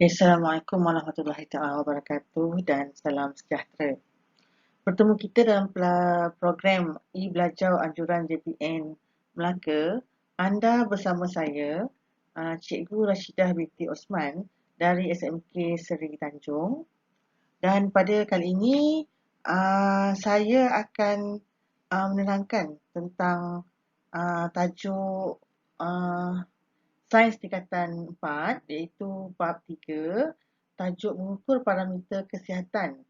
Assalamualaikum warahmatullahi taala wabarakatuh dan salam sejahtera. Bertemu kita dalam program e-belajar anjuran JPN Melaka. Anda bersama saya, Cikgu Rashidah binti Osman dari SMK Seri Tanjung. Dan pada kali ini, saya akan menerangkan tentang tajuk Sains Tingkatan 4 iaitu bab 3, tajuk mengukur parameter kesihatan,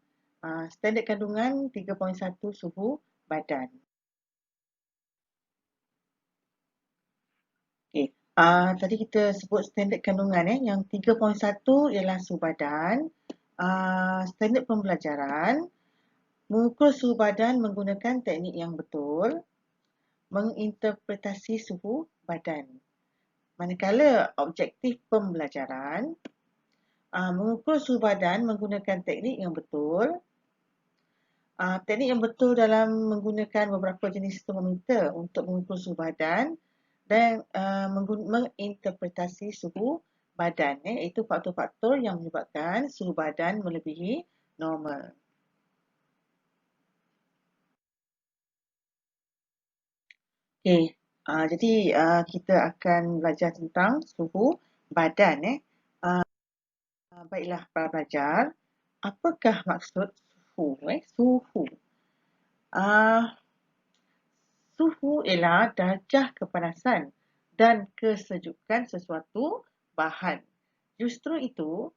standard kandungan 3.1 suhu badan. Okey, tadi kita sebut standard kandungan yang 3.1 ialah suhu badan. Standard pembelajaran mengukur suhu badan menggunakan teknik yang betul, menginterpretasi suhu badan. Manakala objektif pembelajaran mengukur suhu badan menggunakan teknik yang betul. Teknik yang betul dalam menggunakan beberapa jenis termometer untuk mengukur suhu badan dan menginterpretasi suhu badan, iaitu faktor-faktor yang menyebabkan suhu badan melebihi normal. Okey, jadi kita akan belajar tentang suhu badan. Baiklah para pelajar, apakah maksud suhu? Suhu. Suhu ialah darjah kepanasan dan kesejukan sesuatu bahan. Justru itu,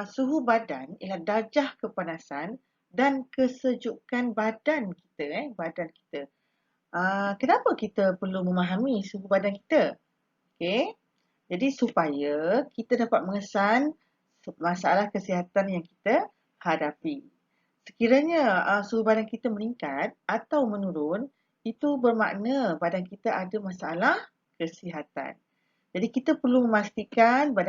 suhu badan ialah darjah kepanasan dan kesejukan badan kita. Kenapa kita perlu memahami suhu badan kita? Okey. Jadi supaya kita dapat mengesan masalah kesihatan yang kita hadapi. Sekiranya suhu badan kita meningkat atau menurun, itu bermakna badan kita ada masalah kesihatan. Jadi kita perlu memastikan suhu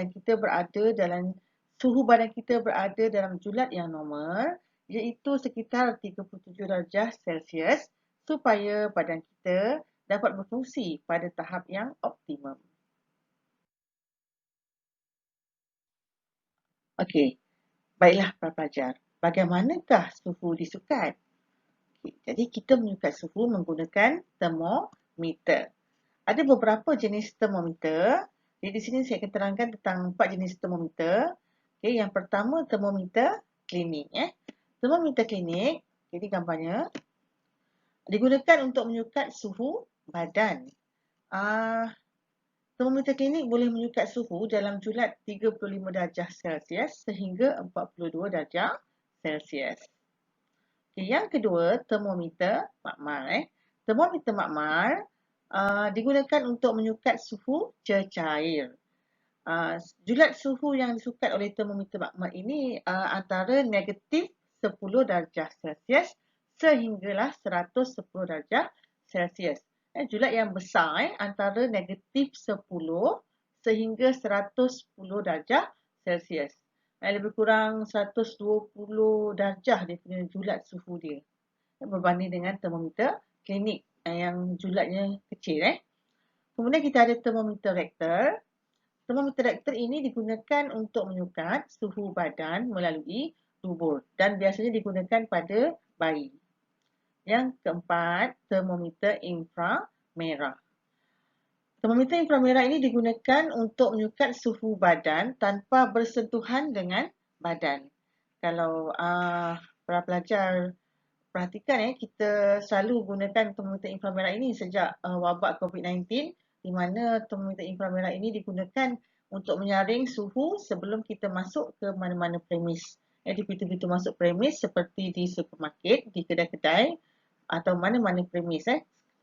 badan kita berada dalam julat yang normal, iaitu sekitar 37 darjah Celsius, supaya badan kita dapat berfungsi pada tahap yang optimum. Okey, baiklah para pelajar. Bagaimanakah suhu disukat? Jadi kita menyukat suhu menggunakan termometer. Ada beberapa jenis termometer. Jadi di sini saya akan terangkan tentang 4 jenis termometer. Okay, yang pertama termometer klinik. Termometer klinik, jadi gambarnya, digunakan untuk menyukat suhu badan. Termometer klinik boleh menyukat suhu dalam julat 35 darjah Celsius sehingga 42 darjah Celsius. Okay, yang kedua, termometer makmal. Termometer makmal digunakan untuk menyukat suhu cecair. Julat suhu yang disukat oleh termometer makmal ini antara negatif 10 darjah Celsius sehinggalah 110 darjah Celsius. Julat yang besar antara negatif 10 sehingga 110 darjah Celsius. Lebih kurang 120 darjah dia punya julat suhu dia. Berbanding dengan termometer klinik yang julatnya kecil. Kemudian kita ada termometer rektal. Termometer rektal ini digunakan untuk menyukat suhu badan melalui dubur dan biasanya digunakan pada bayi. Yang keempat, termometer inframerah. Termometer inframerah ini digunakan untuk menyukat suhu badan tanpa bersentuhan dengan badan. Kalau para pelajar perhatikan, kita selalu gunakan termometer inframerah ini sejak wabak COVID-19, di mana termometer inframerah ini digunakan untuk menyaring suhu sebelum kita masuk ke mana-mana premis. Di pintu-pintu masuk premis seperti di supermarket, di kedai-kedai atau mana-mana premis.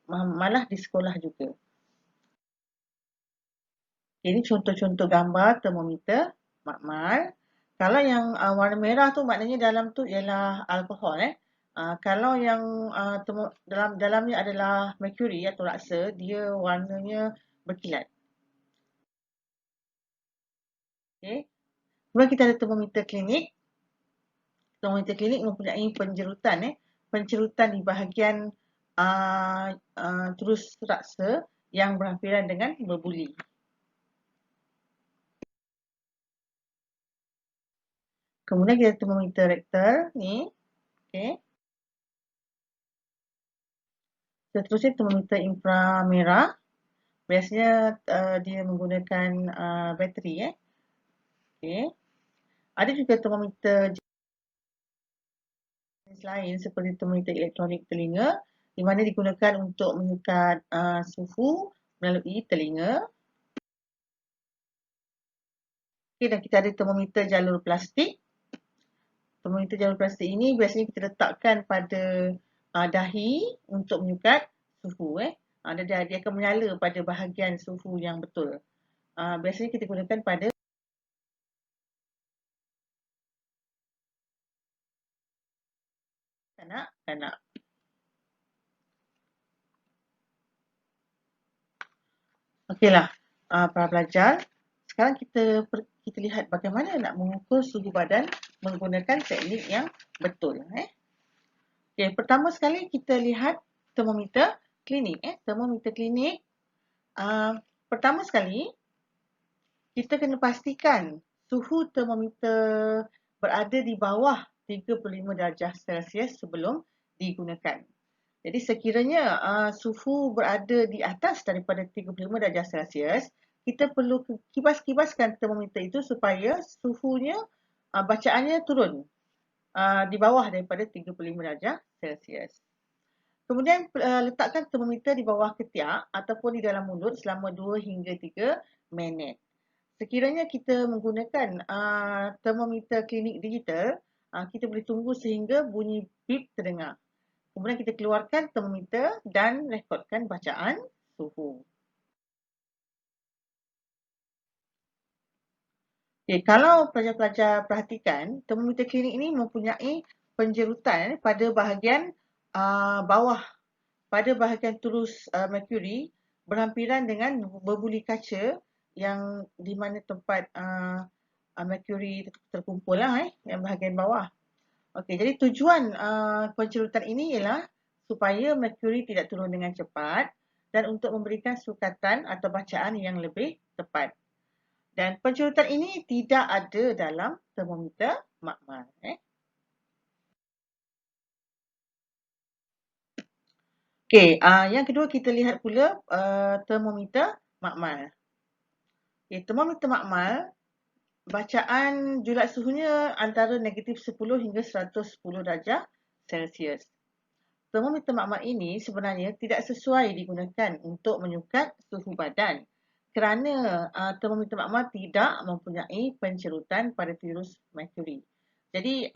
Malah di sekolah juga. Ini contoh-contoh gambar termometer makmal. Kalau yang warna merah tu maknanya dalam tu ialah alkohol. Kalau yang dalamnya adalah mercury atau raksa, dia warnanya berkilat. Okay. Kemudian kita ada termometer klinik. Termometer klinik mempunyai penjerutan. Pencerutan di bahagian terus raksa yang berhampiran dengan berbuli. Kemudian kita termometer rektal ni. Okey. Seterusnya termometer inframerah. Biasanya dia menggunakan bateri. Okey. Ada juga termometer jenis lain seperti termometer elektronik telinga di mana digunakan untuk mengukur suhu melalui telinga. Okey, dan kita ada termometer jalur plastik. Termometer jalur plastik ini biasanya kita letakkan pada dahi untuk mengukur suhu. Dia akan menyala pada bahagian suhu yang betul. Biasanya kita gunakan pada kanak-kanak. Okeylah, para pelajar. Sekarang kita lihat bagaimana nak mengukur suhu badan menggunakan teknik yang betul. Okey, pertama sekali kita lihat termometer klinik. Termometer klinik. Pertama sekali kita kena pastikan suhu termometer berada di bawah 35 darjah Celsius sebelum digunakan. Jadi sekiranya suhu berada di atas daripada 35 darjah Celsius, kita perlu kibas-kibaskan termometer itu supaya suhunya, bacaannya turun di bawah daripada 35 darjah Celsius. Kemudian letakkan termometer di bawah ketiak ataupun di dalam mulut selama 2 hingga 3 minit. Sekiranya kita menggunakan termometer klinik digital, kita boleh tunggu sehingga bunyi bip terdengar. Kemudian kita keluarkan termometer dan rekodkan bacaan suhu. Okay, kalau pelajar-pelajar perhatikan, termometer klinik ini mempunyai penjerutan pada bahagian bawah, pada bahagian tulus merkuri berhampiran dengan berbuli kaca yang di mana tempat merkuri terkumpul yang bahagian bawah. Okey, jadi tujuan pencerutan ini ialah supaya merkuri tidak turun dengan cepat dan untuk memberikan sukatan atau bacaan yang lebih tepat. Dan pencerutan ini tidak ada dalam termometer makmal. Okey, yang kedua kita lihat pula termometer makmal. Okay, termometer makmal, bacaan julat suhunya antara negatif 10 hingga 110 darjah Celsius. Termometer makmal ini sebenarnya tidak sesuai digunakan untuk menyukat suhu badan kerana termometer makmal tidak mempunyai pencerutan pada tirus merkuri. Jadi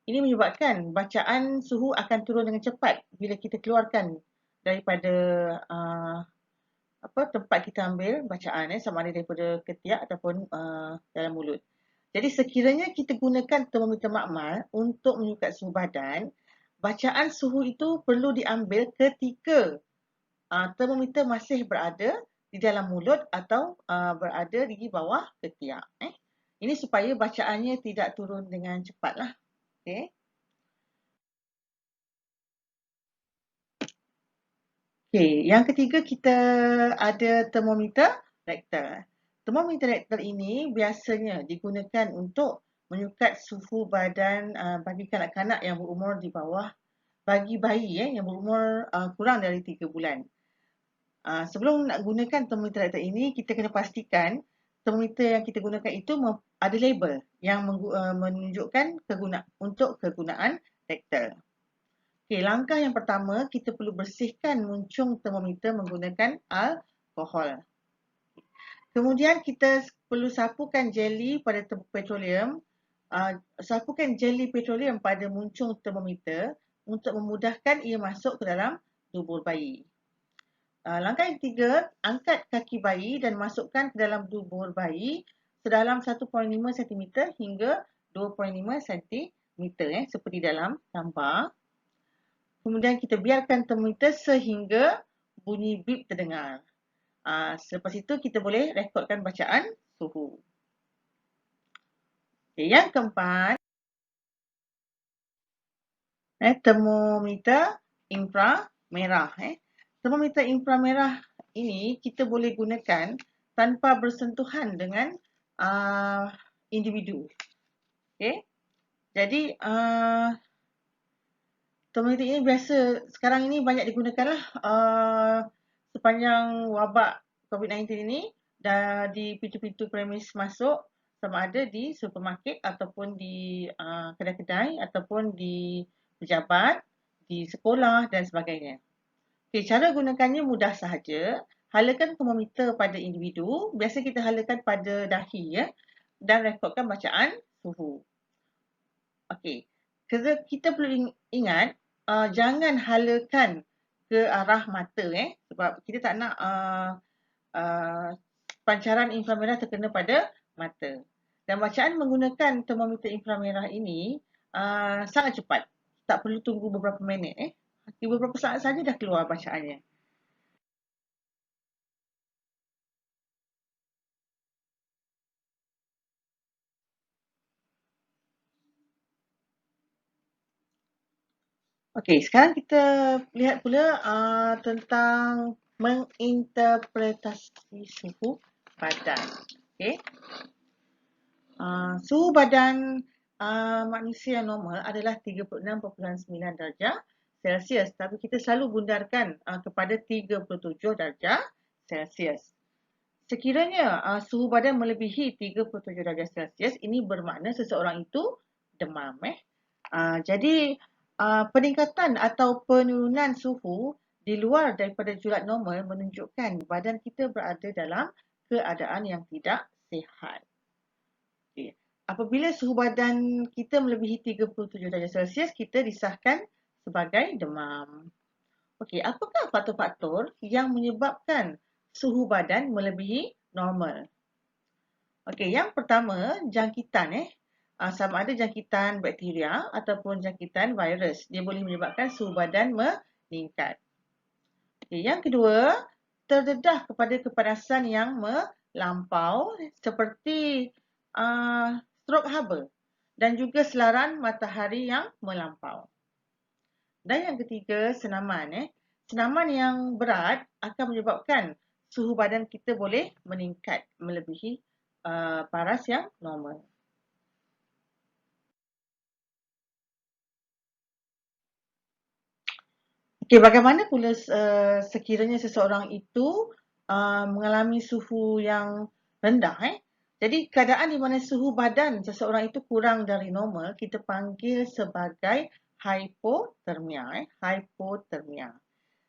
ini menyebabkan bacaan suhu akan turun dengan cepat bila kita keluarkan daripada tempat kita ambil bacaan sama ada daripada ketiak ataupun dalam mulut. Jadi sekiranya kita gunakan termometer makmal untuk menyukat suhu badan, bacaan suhu itu perlu diambil ketika termometer masih berada di dalam mulut atau berada di bawah ketiak. Ini supaya bacaannya tidak turun dengan cepatlah. Okey. Okey, yang ketiga kita ada termometer rektal. Termometer rektal ini biasanya digunakan untuk menyukat suhu badan bagi kanak-kanak yang berumur di bawah, bagi bayi yang berumur kurang dari 3 bulan. Sebelum nak gunakan termometer rektal ini, kita kena pastikan termometer yang kita gunakan itu ada label yang menunjukkan untuk kegunaan rektal. Okey, langkah yang pertama, kita perlu bersihkan muncung termometer menggunakan alkohol. Kemudian kita perlu sapukan jeli pada petroleum, sapukan jeli petroleum pada muncung termometer untuk memudahkan ia masuk ke dalam dubur bayi. Langkah yang ketiga, angkat kaki bayi dan masukkan ke dalam dubur bayi sedalam 1.5 cm hingga 2.5 cm seperti dalam gambar. Kemudian kita biarkan termometer sehingga bunyi bip terdengar. Selepas itu kita boleh rekodkan bacaan suhu. Okay, yang keempat, termometer inframerah. Termometer inframerah ini kita boleh gunakan tanpa bersentuhan dengan individu. Okey. Jadi termometer ini biasa sekarang ini banyak digunakan lah sepanjang wabak COVID-19 ini di pintu-pintu premis masuk, sama ada di supermarket ataupun di kedai-kedai ataupun di pejabat, di sekolah dan sebagainya. Okay, cara gunakannya mudah sahaja. Halakan termometer pada individu. Biasa kita halakan pada dahi ya, dan rekodkan bacaan suhu. Okey. Kita perlu ingat jangan halakan ke arah mata sebab kita tak nak pancaran inframerah terkena pada mata. Dan bacaan menggunakan termometer inframerah ini sangat cepat. Tak perlu tunggu beberapa minit beberapa saat saja dah keluar bacaannya. Okey, sekarang kita lihat pula tentang menginterpretasi suhu badan. Okey. Suhu badan manusia yang normal adalah 36.9 darjah Celsius, tapi kita selalu bundarkan kepada 37 darjah Celsius. Sekiranya suhu badan melebihi 37 darjah Celsius, ini bermakna seseorang itu demam. Jadi peningkatan atau penurunan suhu di luar daripada julat normal menunjukkan badan kita berada dalam keadaan yang tidak sihat. Okay. Apabila suhu badan kita melebihi 37 darjah Celsius, kita disahkan sebagai demam. Okey, apakah faktor-faktor yang menyebabkan suhu badan melebihi normal? Okey, yang pertama jangkitan sama ada jangkitan bakteria ataupun jangkitan virus. Dia boleh menyebabkan suhu badan meningkat. Okay, yang kedua, terdedah kepada kepanasan yang melampau seperti strok haba dan juga selaran matahari yang melampau. Dan yang ketiga, senaman. Senaman yang berat akan menyebabkan suhu badan kita boleh meningkat melebihi paras yang normal. Okay, bagaimana pula sekiranya seseorang itu mengalami suhu yang rendah? Jadi keadaan di mana suhu badan seseorang itu kurang dari normal, kita panggil sebagai hypothermia. Hypothermia.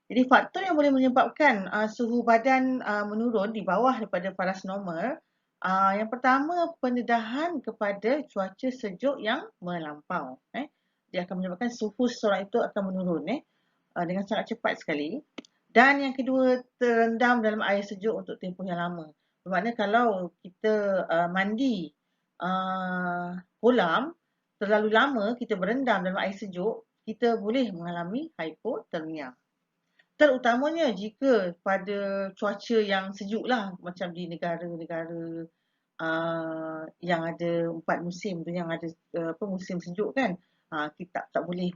Jadi faktor yang boleh menyebabkan suhu badan menurun di bawah daripada paras normal, yang pertama pendedahan kepada cuaca sejuk yang melampau. Dia akan menyebabkan suhu seseorang itu akan menurun dengan sangat cepat sekali. Dan yang kedua, terendam dalam air sejuk untuk tempoh yang lama. Bermakna kalau kita mandi kolam terlalu lama, kita berendam dalam air sejuk, kita boleh mengalami hypothermia. Terutamanya jika pada cuaca yang sejuk lah, macam di negara-negara yang ada 4 musim tu, yang ada musim sejuk kan, kita tak boleh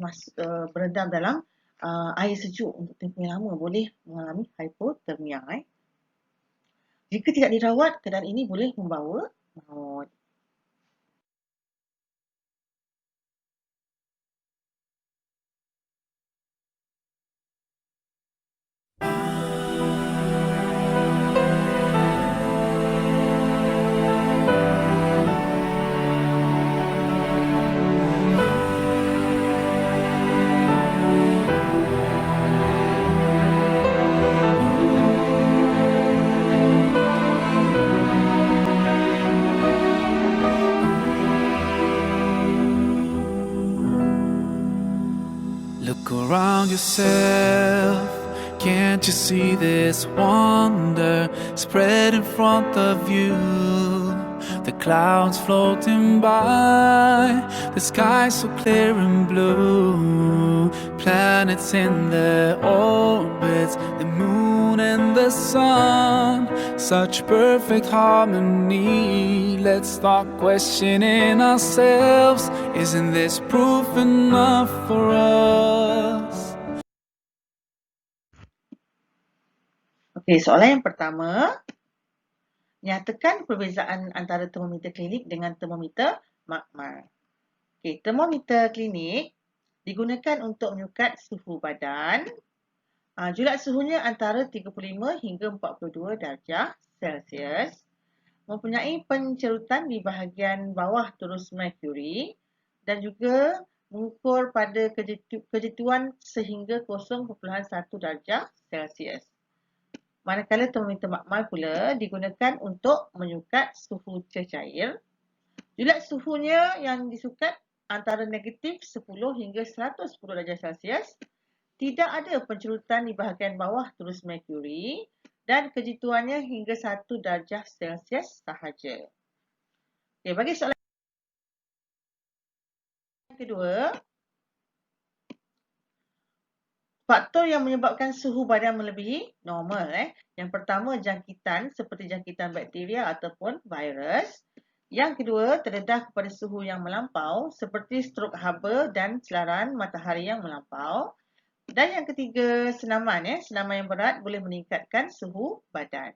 berendam dalam air sejuk untuk tempoh yang lama, boleh mengalami hypothermia. Jika tidak dirawat, keadaan ini boleh membawa maut. Look around yourself, can't you see this wonder spread in front of you? The clouds floating by, the sky so clear and blue. Planets in their orbits, the moon and the sun, such perfect harmony. Let's start questioning ourselves. Isn't this proof enough for us? Okey, soalan yang pertama, nyatakan perbezaan antara termometer klinik dengan termometer makmal. Okey, termometer klinik digunakan untuk menyukat suhu badan. Julat suhunya antara 35 hingga 42 darjah Celsius. Mempunyai pencerutan di bahagian bawah terus merkuri dan juga mengukur pada kejetuan sehingga 0.1 darjah Celsius. Manakala termometer makmal pula digunakan untuk menyukat suhu cecair. Julat suhunya yang disukat antara negatif 10 hingga 110 darjah Celsius. Tidak ada pencerutan di bahagian bawah terus merkuri dan kejetuannya hingga 1 darjah Celsius sahaja. Okay, bagi soalan yang kedua, faktor yang menyebabkan suhu badan melebihi normal. Yang pertama, jangkitan seperti jangkitan bakteria ataupun virus. Yang kedua, terdedah kepada suhu yang melampau seperti strok haba dan selaran matahari yang melampau. Dan yang ketiga, senaman. Senaman yang berat boleh meningkatkan suhu badan.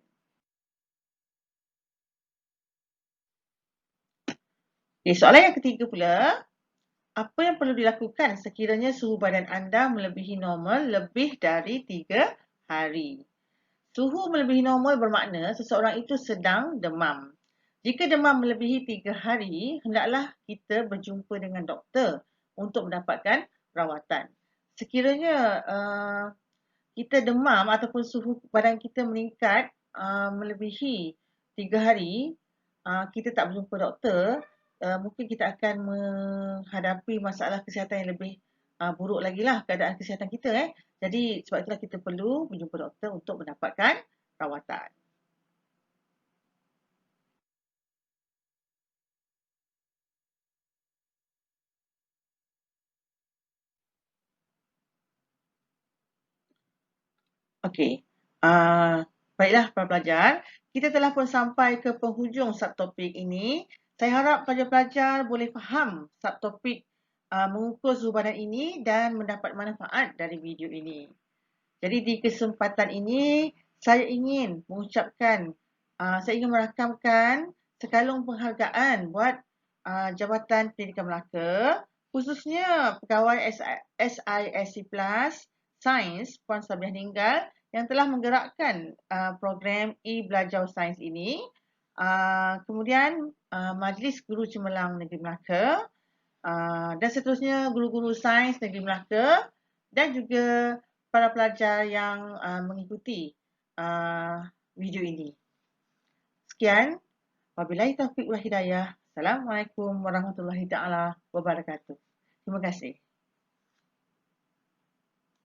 Okay, soalan yang ketiga pula, apa yang perlu dilakukan sekiranya suhu badan anda melebihi normal lebih dari 3 hari? Suhu melebihi normal bermakna seseorang itu sedang demam. Jika demam melebihi 3 hari, hendaklah kita berjumpa dengan doktor untuk mendapatkan rawatan. Sekiranya kita demam ataupun suhu badan kita meningkat melebihi 3 hari, kita tak berjumpa doktor, mungkin kita akan menghadapi masalah kesihatan yang lebih buruk lagi lah keadaan kesihatan kita. Jadi sebab itulah kita perlu berjumpa doktor untuk mendapatkan rawatan. Okey. Baiklah para pelajar, kita telah pun sampai ke penghujung subtopik ini. Saya harap pelajar-pelajar boleh faham subtopik mengukur suhu badan ini dan mendapat manfaat dari video ini. Jadi di kesempatan ini, saya ingin mengucapkan, saya ingin merakamkan sekalung penghargaan buat Jabatan Pendidikan Melaka, khususnya pegawai SISC Plus Sains Puan Sabiah Ninggal yang telah menggerakkan program e-Belajar Sains ini. Kemudian Majlis Guru Cemerlang Negeri Melaka dan seterusnya guru-guru sains Negeri Melaka dan juga para pelajar yang mengikuti video ini. Sekian. Wabillahi taufiq wal hidayah. Assalamualaikum warahmatullahi taala wabarakatuh. Terima kasih.